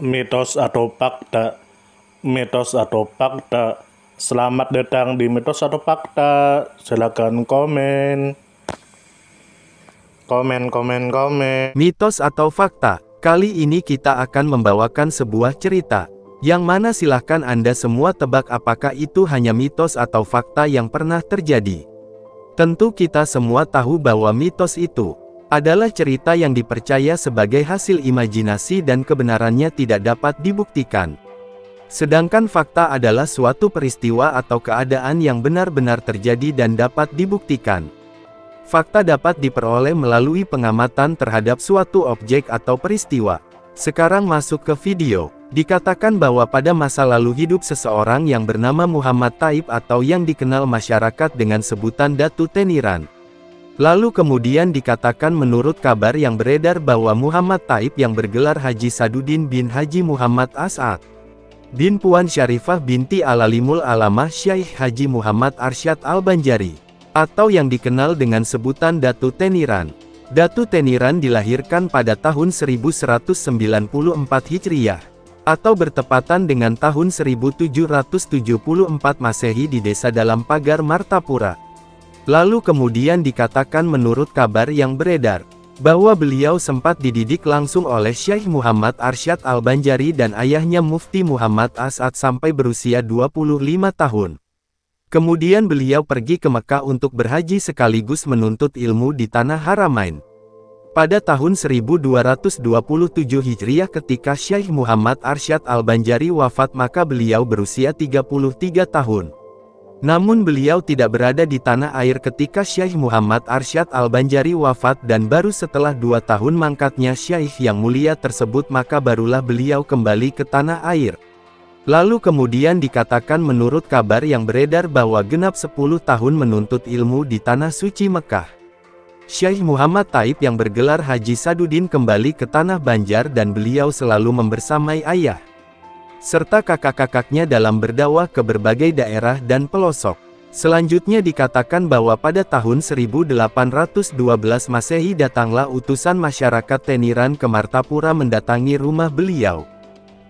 Mitos atau fakta? Mitos atau fakta? Selamat datang di Mitos atau Fakta. Silakan komen. Komen. Mitos atau fakta? Kali ini kita akan membawakan sebuah cerita, yang mana silahkan Anda semua tebak apakah itu hanya mitos atau fakta yang pernah terjadi. Tentu kita semua tahu bahwa mitos itu adalah cerita yang dipercaya sebagai hasil imajinasi dan kebenarannya tidak dapat dibuktikan. Sedangkan fakta adalah suatu peristiwa atau keadaan yang benar-benar terjadi dan dapat dibuktikan. Fakta dapat diperoleh melalui pengamatan terhadap suatu objek atau peristiwa. Sekarang masuk ke video. Dikatakan bahwa pada masa lalu hidup seseorang yang bernama Muhammad Taib atau yang dikenal masyarakat dengan sebutan Datu Teniran. Lalu kemudian dikatakan menurut kabar yang beredar bahwa Muhammad Taib yang bergelar Haji Sadudin bin Haji Muhammad As'ad bin Puan Syarifah binti Alalimul Alamah Syaikh Haji Muhammad Arsyad Al-Banjari, atau yang dikenal dengan sebutan Datu Teniran. Datu Teniran dilahirkan pada tahun 1194 Hijriah, atau bertepatan dengan tahun 1774 Masehi di desa Dalam Pagar Martapura. Lalu kemudian dikatakan menurut kabar yang beredar, bahwa beliau sempat dididik langsung oleh Syekh Muhammad Arsyad Al-Banjari dan ayahnya Mufti Muhammad As'ad sampai berusia 25 tahun. Kemudian beliau pergi ke Mekah untuk berhaji sekaligus menuntut ilmu di Tanah Haramain. Pada tahun 1227 Hijriah ketika Syekh Muhammad Arsyad Al-Banjari wafat maka beliau berusia 33 tahun. Namun beliau tidak berada di tanah air ketika Syekh Muhammad Arsyad Al-Banjari wafat dan baru setelah 2 tahun mangkatnya Syekh yang mulia tersebut maka barulah beliau kembali ke tanah air. Lalu kemudian dikatakan menurut kabar yang beredar bahwa genap 10 tahun menuntut ilmu di Tanah Suci Mekah. Syekh Muhammad Taib yang bergelar Haji Sadudin kembali ke Tanah Banjar dan beliau selalu membersamai ayah serta kakak-kakaknya dalam berdakwah ke berbagai daerah dan pelosok. Selanjutnya dikatakan bahwa pada tahun 1812 Masehi datanglah utusan masyarakat Teniran ke Martapura mendatangi rumah beliau,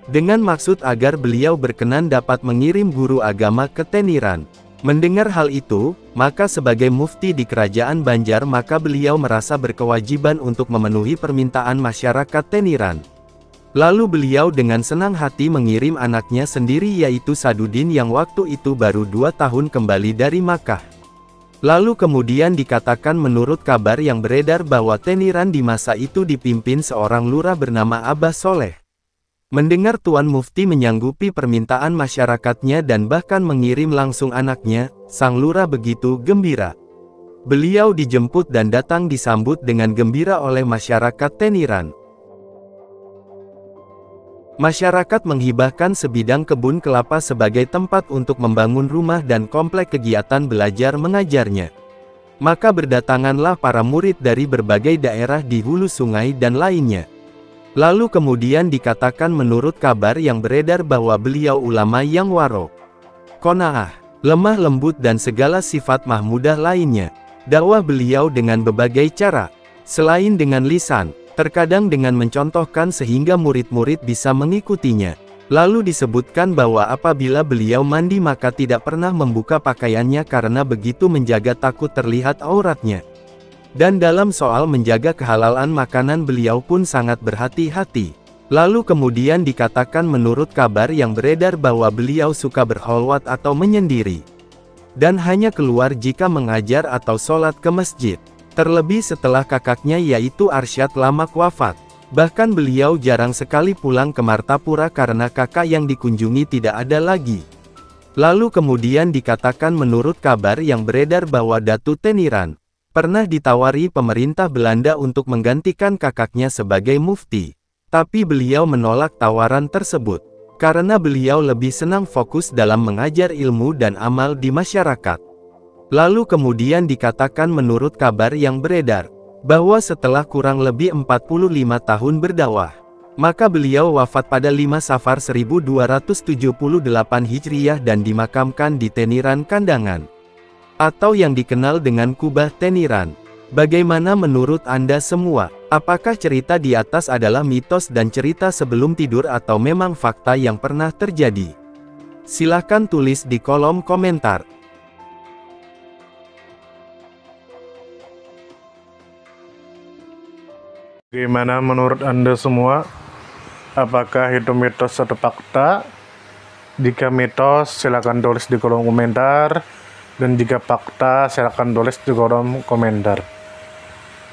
dengan maksud agar beliau berkenan dapat mengirim guru agama ke Teniran. Mendengar hal itu, maka sebagai mufti di kerajaan Banjar maka beliau merasa berkewajiban untuk memenuhi permintaan masyarakat Teniran. Lalu beliau dengan senang hati mengirim anaknya sendiri yaitu Sadudin yang waktu itu baru 2 tahun kembali dari Makkah. Lalu kemudian dikatakan menurut kabar yang beredar bahwa Teniran di masa itu dipimpin seorang lurah bernama Abah Soleh. Mendengar Tuan Mufti menyanggupi permintaan masyarakatnya dan bahkan mengirim langsung anaknya, sang lurah begitu gembira. Beliau dijemput dan datang disambut dengan gembira oleh masyarakat Teniran. Masyarakat menghibahkan sebidang kebun kelapa sebagai tempat untuk membangun rumah dan komplek kegiatan belajar mengajarnya. Maka berdatanganlah para murid dari berbagai daerah di hulu sungai dan lainnya. Lalu kemudian dikatakan menurut kabar yang beredar bahwa beliau ulama yang waro, qanaah, lemah lembut dan segala sifat mahmudah lainnya. Dakwah beliau dengan berbagai cara, selain dengan lisan, terkadang dengan mencontohkan sehingga murid-murid bisa mengikutinya. Lalu disebutkan bahwa apabila beliau mandi maka tidak pernah membuka pakaiannya karena begitu menjaga takut terlihat auratnya. Dan dalam soal menjaga kehalalan makanan beliau pun sangat berhati-hati. Lalu kemudian dikatakan menurut kabar yang beredar bahwa beliau suka berkholwat atau menyendiri. Dan hanya keluar jika mengajar atau sholat ke masjid. Terlebih setelah kakaknya yaitu Arsyad Lamak wafat. Bahkan beliau jarang sekali pulang ke Martapura karena kakak yang dikunjungi tidak ada lagi. Lalu kemudian dikatakan menurut kabar yang beredar bahwa Datu Teniran pernah ditawari pemerintah Belanda untuk menggantikan kakaknya sebagai mufti. Tapi beliau menolak tawaran tersebut, karena beliau lebih senang fokus dalam mengajar ilmu dan amal di masyarakat. Lalu kemudian dikatakan menurut kabar yang beredar, bahwa setelah kurang lebih 45 tahun berdakwah, maka beliau wafat pada 5 Safar 1278 Hijriah dan dimakamkan di Teniran Kandangan, atau yang dikenal dengan Kubah Teniran. Bagaimana menurut Anda semua? Apakah cerita di atas adalah mitos dan cerita sebelum tidur atau memang fakta yang pernah terjadi? Silahkan tulis di kolom komentar. Bagaimana menurut Anda semua? Apakah itu mitos atau fakta? Jika mitos, silakan tulis di kolom komentar. Dan jika fakta, silakan tulis di kolom komentar.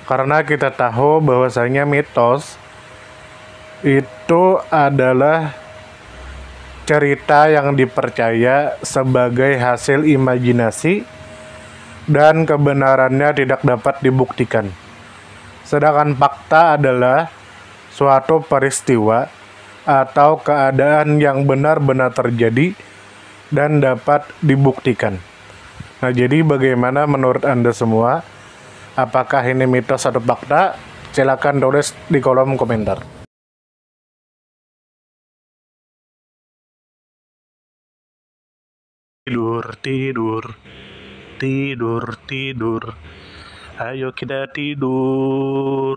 Karena kita tahu bahwasanya mitos itu adalah cerita yang dipercaya sebagai hasil imajinasi dan kebenarannya tidak dapat dibuktikan. Sedangkan fakta adalah suatu peristiwa atau keadaan yang benar-benar terjadi dan dapat dibuktikan. Nah, jadi bagaimana menurut Anda semua? Apakah ini mitos atau fakta? Silakan tulis di kolom komentar. Tidur, tidur, tidur, tidur. Ayo kita tidur.